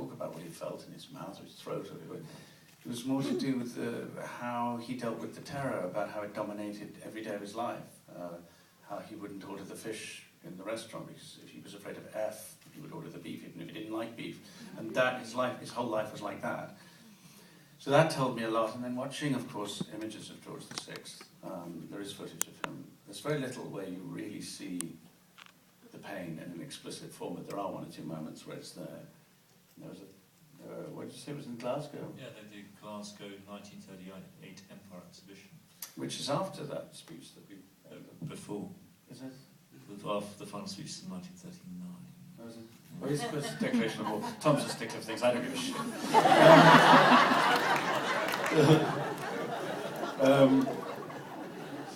talk about what he felt in his mouth or his throat. It was more to do with how he dealt with the terror, about how it dominated every day of his life. How he wouldn't order the fish in the restaurant because if he was afraid of F, he would order the beef even if he didn't like beef. And that, his whole life was like that. So that told me a lot. And then watching, of course, images of George VI, there is footage of him. There's very little where you really see the pain in an explicit form, but there are one or two moments where it's there. There was what did you say, it was in Glasgow? Yeah, they did Glasgow 1938 Empire Exhibition. Which is after that speech that we... Before. Is it? After the final speech in 1939. Oh, is it? Well, it's the Declaration of War. Tom's a stickler of things, I don't give a shit.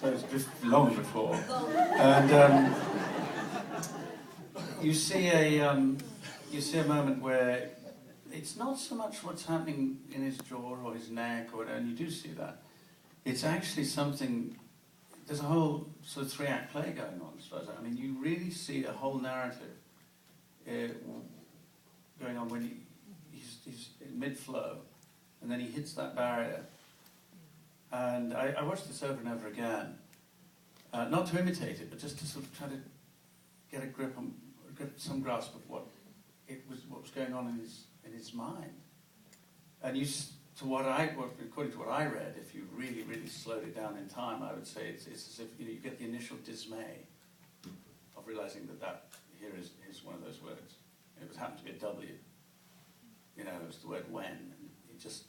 So it's long before. And you see a moment where it's not so much what's happening in his jaw or his neck, and you do see that. It's actually something. There's a whole sort of three-act play going on, as far as I mean, you really see a whole narrative going on when he's in mid-flow, and then he hits that barrier. And I watched this over and over again, not to imitate it, but just to sort of try to get a grip on, get some grasp of what was going on in his mind. And according to what I read, if you really, really slowed it down in time, I would say it's as if you get the initial dismay of realizing that here is one of those words. It happened to be a W. It was the word when, and it just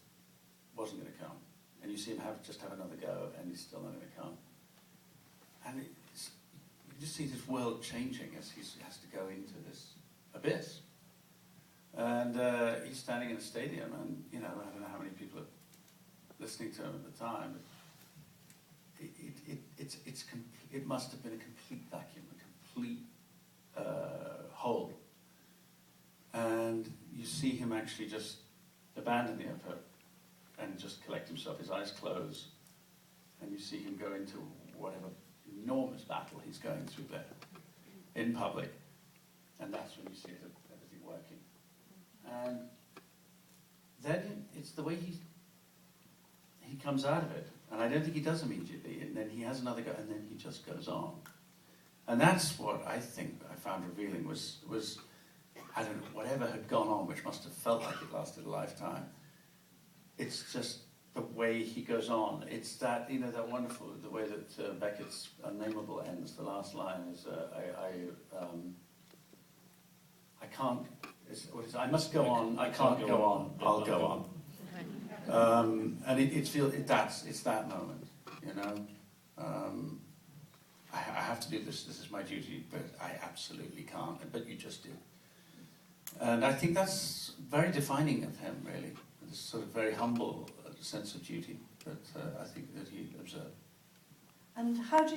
wasn't going to come. And you see him just have another go, and he's still not going to come. And you just see this world changing as he has to go into this abyss. And he's standing in a stadium, and I don't know how many people are listening to him at the time. But it must have been a complete vacuum, a complete hole. And you see him actually just abandon the effort and just collect himself. His eyes close, and you see him go into whatever enormous battle he's going through there in public, and that's when you see everything working. And then it's the way he comes out of it. And I don't think he does immediately. And then he has another go, and then he just goes on. And that's what I think I found revealing was I don't know, whatever had gone on, which must have felt like it lasted a lifetime. It's just the way he goes on. It's that, that wonderful, the way that Beckett's Unnameable ends. The last line is, I can't... I must go on. I can't go on. I'll go on. And it's that moment. I have to do this. This is my duty, but I absolutely can't. But you just do. And I think that's very defining of him, really. This sort of very humble sense of duty that I think that he observed. And how did